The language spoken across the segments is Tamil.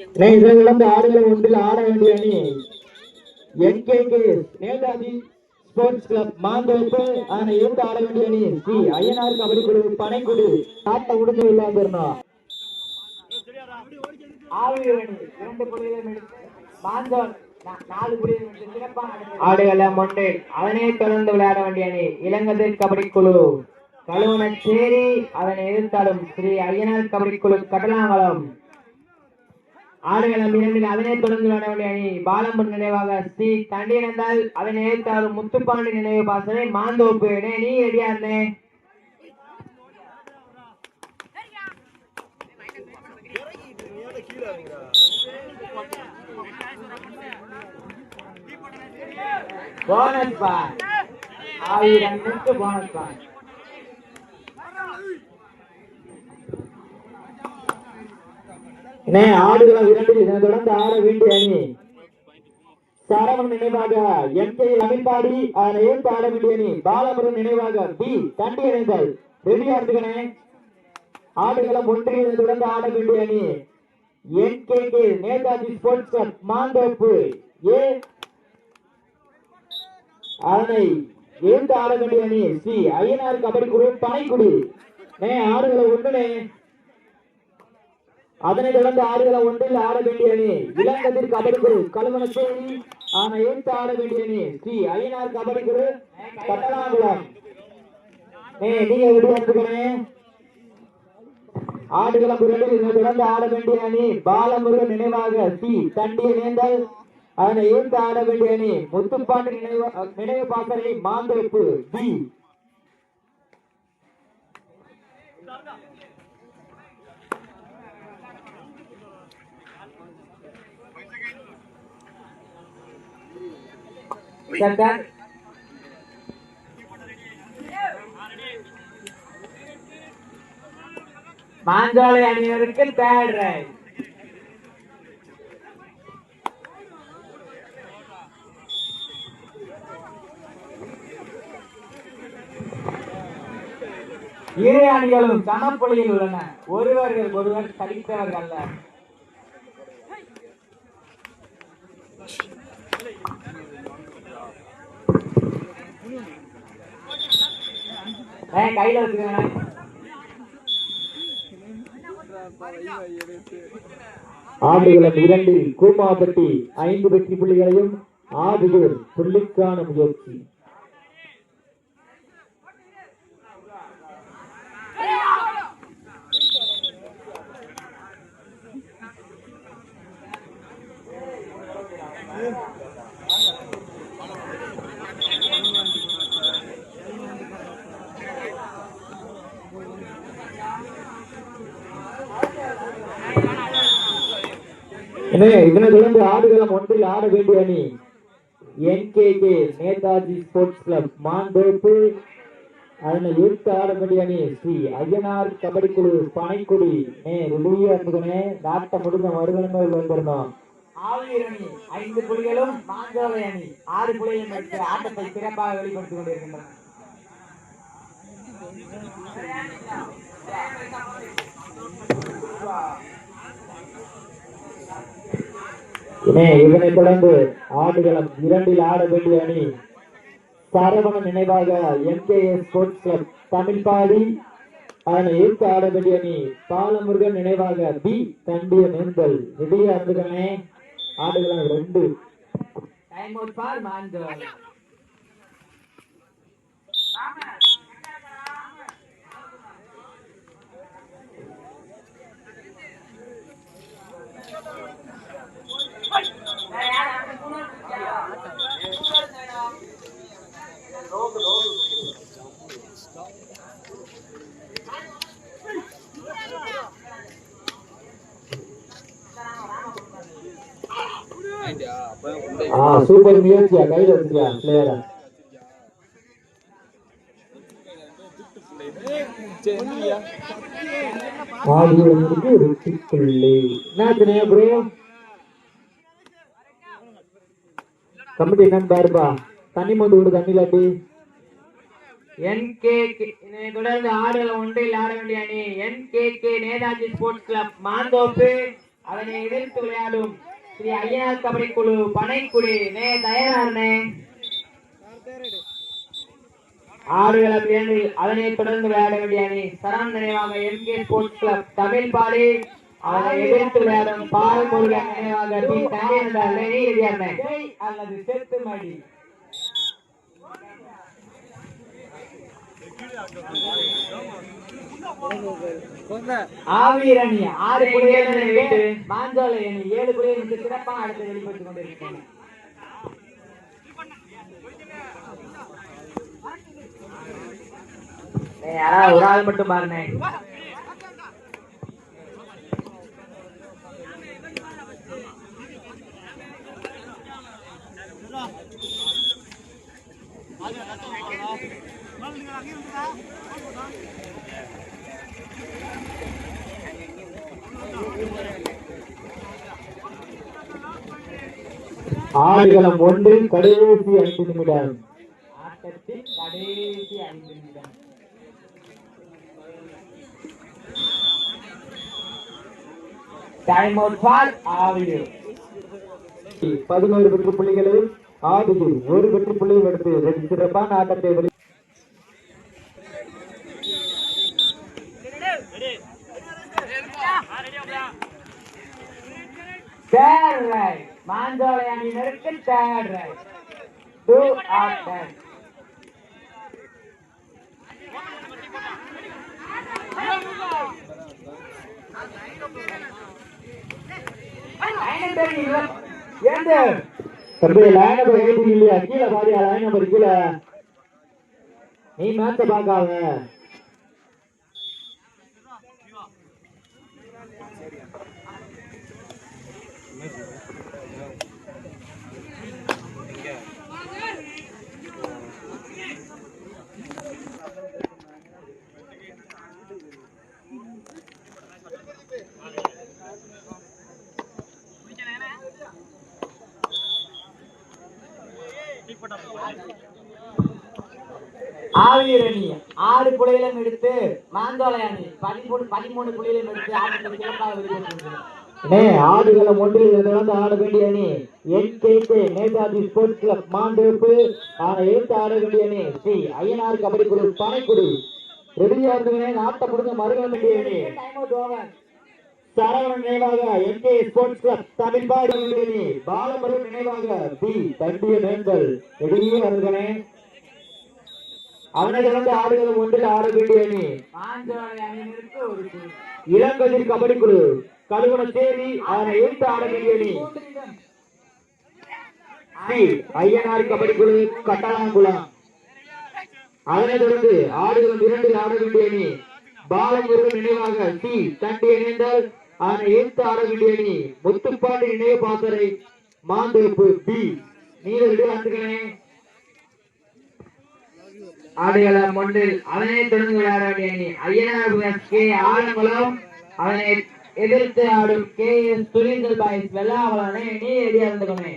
இதற்கு ஆடுகளை ஒன்றில் ஆட வேண்டிய அணி NKK நேதாஜி ஸ்போர்ட்ஸ் கிளப் மாந்தோப்பு. அதனை எதிர்த்து ஆட வேண்டிய அணி ஸ்ரீ ஐயனார் கபடி குழு பனைக்குடி. ஆட்ட முடிஞ்சு இல்லாம ஆடுகளை மொண்டை. அதனை தொடர்ந்து விளையாட வேண்டிய அணி இளங்கதிர் கபடி குழு கழுவனச்சேரி. அதனை எதிர்த்தாலும் ஸ்ரீ ஐயனார் கபடி குழு கடலாங்கலம். ஆடுகளம் இரண்டில் அதனை தொடர்ந்து விளையாட வேண்டிய அணி பாலம்பன் நினைவாக ஸ்ரீ தண்டியனந்தால். அதனை எதிர்த்தாலும் முத்துப்பாண்டி நினைவு பாசனை மாந்தோப்பு. நீ ரெடியா இருந்தேன். போனஸ் பார் 1000 போனஸ் பார். ஆடுகளம் இரண்டில் இதனை தொடர்ந்து ஆட வேண்டிய அணி சரவணன் நினைவாக MK அமின்பாடி. அதனை ஏற்று ஆட வேண்டிய அணி பாலபுரம் நினைவாக பி தண்டியனந்தால். ரெடியா இருக்குனே. ஆடுகளம் ஒன்றில் தொடர்ந்து ஆட வேண்டிய அணி NKK நேதாஜி ஸ்போர்ட்ஸ் கிளப் மாந்தோப்பு ஏ. அதனை ஏற்று ஆட வேண்டிய அணி ஸ்ரீ ஐயனார் கபடி குழு பனைக்குடி. ஆடுகளை ஒன்றுனே. அதனை தொடர்ந்து ஆடுகளம் ஒன்றில் ஆட வேண்டிய அணி இளங்கதிர் கபடி குழு கழுவனச்சேரி. அதனை ஏற்று ஆட வேண்டிய அணி ஸ்ரீ ஐயனார் கபடி குழு கட்டலாங்குளம். நீங்க விடுவாங்க. ஆடுகளம் இரண்டில் இதனை தொடர்ந்து ஆட வேண்டிய அணி பாலமுருகன் நினைவாக சி தண்டியனேந்தல். அதனை ஏற்று ஆட வேண்டிய அணி முத்துப்பாண்டி நினைவு பாசறை மாந்தோப்பு பி. மாஞ்சாலை அணியினருக்கு தேர்ட் ரைட். இரு அணிகளும் சமப்புள்ளியில் உள்ளன. ஒருவர்கள் ஒருவர் சலித்தவர்கள் அல்ல. கையில வச்சுக்கோங்க. ஆடுகளம் இரண்டில் கூமாப்பட்டி 5 வெற்றி புள்ளிகளையும் ஆடுகளூர் புள்ளிக்கான முயற்சி. இதனை தொடர்ந்து ஆடுகளம் ஒன்றில் ஆட வேண்டிய அணி NKK நேதாஜி ஸ்போர்ட்ஸ் கிளப் மாந்தோப்பு. அதனை ஏற்று ஆட வேண்டிய அணி ஸ்ரீ ஐயனார் கபடி குழு பனைக்குடி. நாட்ட முடிந்த மறுகிழமை வந்திருந்தோம். 5 புள்ளிகளும் மாஞ்சாலை அணி 6 புள்ளிகளும் எடுத்து ஆட்டத்தை சிறப்பாக வெளிப்படுத்திக் கொண்டிருக்கின்றன. இதனை தொடர்ந்து ஆடுகளம் இரண்டில் ஆட வேண்டிய அணி சரவணன் நினைவாக MKS ஸ்போர்ட்ஸ் கிளப் தமிழ்பாடி. அதனை ஏற்று ஆட வேண்டிய அணி பாலமுருகன் நினைவாக பி தண்டியனேந்தல். ரெடியா இருந்துக்கனே. ஆடுகளம் 2. Time out for Manjolai. Super முயற்சியா. கையில வச்சுக்கா பிளேயரா. கமிட்டி என்னன்னு பாருப்பா. தண்ணி மொண்டு விடு தண்ணிலாட்டி. தொடர்ந்து ஆடுகளம் ஒன்றில் ஆட வேண்டிய அணி NKK நேதாஜி ஸ்போர்ட்ஸ் கிளப் மாந்தோப்பு. அதனை எதிர்த்து விளையாடும் ஸ்ரீ ஐயனார் கபடி குழு பனைக்குடி தயாரானே ஆடுகளம் 2 அதனை தொடர்ந்து விளையாட வேண்டிய அணி சரண் நினைவாக எம்கே ஸ்போர்ட்ஸ் கிளப் தமிழ்பாடி அதனை எதிர்த்து விளையாடும் பாலமுருகன் நினைவாக பி தனியார் அல்லது செத்துமடி ஆவீரணி 6 புள்ளிகளை விட்டு மாஞ்சோலை அணி 7 புள்ளிகளுக்கு சிறப்பாக அடுத்து வெளிப்பட்டுக் கொண்டிருக்கிறது. யாராவது ஒரு ஆள் மட்டும் பாருங்க. ஆடுகளம் 1 கடைசி 5 நிமிடம். ஆட்டத்தின் கடைசி 5 நிமிடம். Time out for Aviyur. 11 வெற்றி புள்ளிகளை ஆடுகள் 1 வெற்றி புள்ளியை எடுத்து சிறப்பான ஆட்டத்தை மாஞ்சோலை அணியினருக்கு third right. Two or ten. கீழே பாரியா லைன் நம்பர் கீழே நீ மேட்ச பாக்காத. ஆவியூர் அணி 6 புள்ளிகளும் எடுத்து மாஞ்சோலை அணி 13 புள்ளிகளும் எடுத்து ஆட்டத்தில் சிறப்பாக வெளியேற்றிருக்கிறது. ஆடுகளம் 1 ஆட வேண்டிய அணி என்கேகே நேதாஜி ஸ்போர்ட்ஸ் கிளப் மாண்டோப்பு. எடுத்து ஆட வேண்டிய அணி ஸ்ரீ ஐயனார் கபடி குழு பனைக்குடி. ரெடியா இருந்தவனே ஆட்ட முடிஞ்ச மறுக வேண்டிய அணி சரவணன் நினைவாக எம்கே ஸ்போர்ட்ஸ் கிளப் தமிழ்பாடி அணி. பாலமுருகன் நினைவாக பி தண்டியனேந்தல். ரெடியே வருகிறே. அவனை தொடர்ந்து ஆடுகளம் 1 ஆட வேண்டிய அணி இளங்கதிர் கபடி குழு கழுகுணச்சேரி. அதனை எடுத்து ஆட வேண்டிய அணி ஸ்ரீ ஐயனார் கபடி குழு கட்டளாங்குளம். அதனை தொடர்ந்து ஆடுகளம் 2 ஆட வேண்டிய அணி பாலமுருகன் நினைவாக சி தண்டியனேந்தல். அதனை எடுத்து ஆட வேண்டிய அணி முத்துப்பாண்டி நினைவு பாசறை மாந்தோப்பு பி. நீங்க ஆண்டுகளே ஆடுகளம் 1 அதனை தொடர்ந்து விளையாட வேண்டிய அணி ஐயனார் கே ஆலங்குளம். அதனை எதிர்த்து ஆடும் கே எஸ் துரிந்தல் பாய்ஸ் வெள்ளாவளனை நீ ரெடியா இருந்துக்கோமே.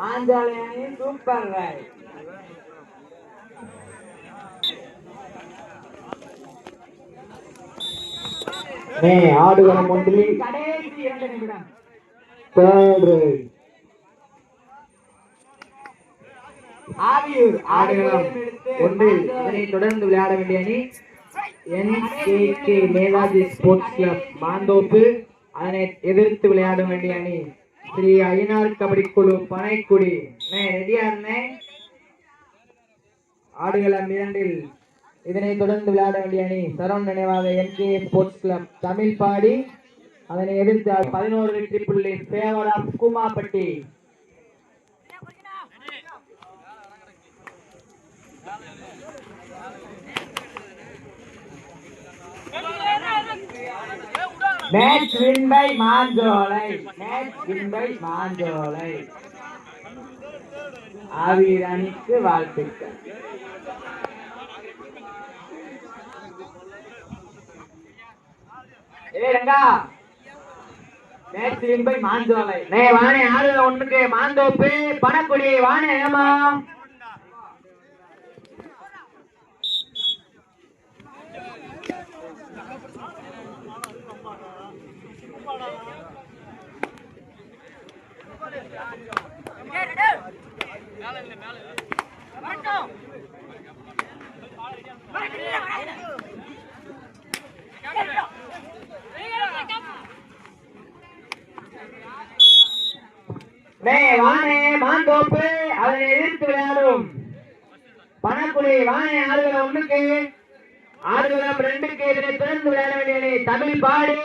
மாஞ்சோலை அணி சூப்பர் ரைட். ஆடுகளம் 1 கடைசி 2 நிமிடம். ஆவியூர் ஆடுகளம் 1 இதனை தொடர்ந்து விளையாட வேண்டிய அணி என்கேகே நேதாஜி ஸ்போர்ட்ஸ் கிளப் மாந்தோப்பு. அதனை எதிர்த்து விளையாட வேண்டிய அணி ஸ்ரீ ஐயனார் கபடி குழு பனைக்குடி. ரெடியா இருந்தேன். ஆடுகளம் 2 இதனை தொடர்ந்து விளையாட வேண்டிய அணி சரவணன் நினைவாக எம்கே ஸ்போர்ட்ஸ் கிளப் தமிழ்பாடி. அதனை எதிர்த்து 11 வெற்றி புள்ளி favour of Koomapatti. Match win by Manjolai. Aviyur அணிக்கு வாழ்த்துக்கள். மாந்தோப்பு பணக்குடி வானே. வானே மாந்தோப்பு அதனை எதிர்த்து விளையாடும் பணக்குடி வானே ஆடுகளம் 1க்கு ஆடுகளம் 2க்கு இதனை தொடர்ந்து விளையாட வேண்டிய தமிழ் பாடி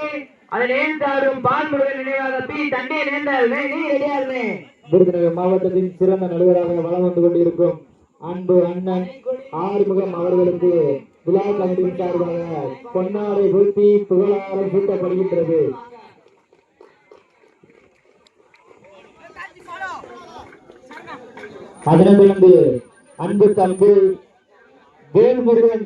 அதை நேர்ந்தாடும் பால்முருகன் நினைவாக பி தண்டி நேர்ந்தால் நீ ரெடியாருமே. விருதுநகர் மாவட்டத்தின் சிறந்த நடுவராக வலம் வந்து கொண்டிருக்கும் அன்பு அண்ணன் ஆறுமுகம் அவர்களுக்கு விழா கமிட்டியின் சார்பாக பொன்னாடை பூர்த்தி புகழாரம் சூட்டப்படுகின்றது. அதனைத் தொடர்ந்து அன்பு தம்பி வேல்முருகன்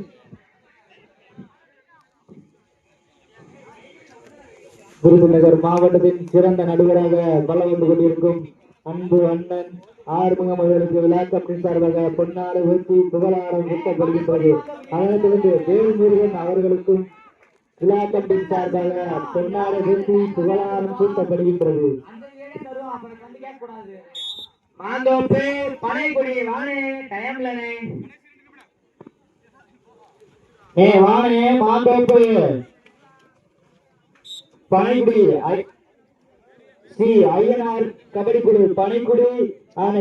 விருதுநகர் மாவட்டத்தின் சிறந்த நடுவராக வலம் வந்து கொண்டிருக்கும் அன்பு அண்ணன் ஆறுமுகம் அவர்களுக்கு விழா கமிட்டியின் சார்பாக பொன்னாடை ஊற்றி புகழாரம் சூட்டப்படுகின்றது. அதனைத் தொடர்ந்து வேல்முருகன் அவர்களுக்கும் விழா கமிட்டியின் சார்பாக பொன்னாடை ஊற்றி புகழாரம் சூட்டப்படுகின்றது. மாந்தோப்பு பனைக்குடி வானே டைம்லனே வானே மாந்தோப்பு பனைக்குடி ஸ்ரீ ஐயனார் கபடி குழு பனைக்குடி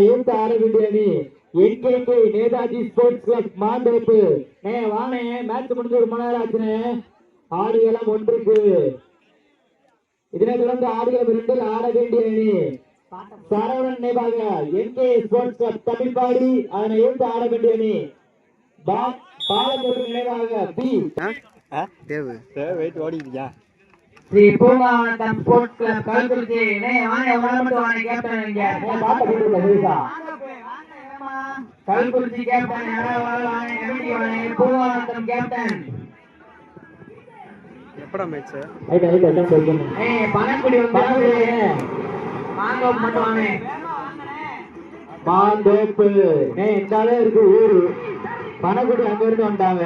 யூத் ஆட வேண்டிய அணி என்கேகே நேதாஜி ஸ்போர்ட்ஸ் கிளப் மாந்தோப்பு. வானே மேட்ச் முடிஞ்ச ஒரு மணி நேரம் ஆச்சுனே. ஆடுகளம் 1க்கு இதனை தொடர்ந்து ஆடுகளம் 2ல் ஆட வேண்டிய அணி சரவணன் நினைவாக என்கே ஸ்போர்ட்ஸ் கிளப் தமிழ்பாடி அதனை யூத் ஆட வேண்டிய அணி பாலமுருகன் நினைவாக பி ஸ்ரீ பூங்காவனம் ஸ்போர்ட்ஸ் கிளப் கல்குறிச்சி. வானே வானே கேப்டன் இங்க கல்குறிச்சி கேப்டன் பூங்காவனம் கேப்டன் எப்படா மேட்ச் பணக்குடி மாந்தோப்பு மட்டும் வானே மாந்தோப்பு இந்த இருக்கு ஊரு பணக்குடி அங்க இருந்து வந்தாங்க.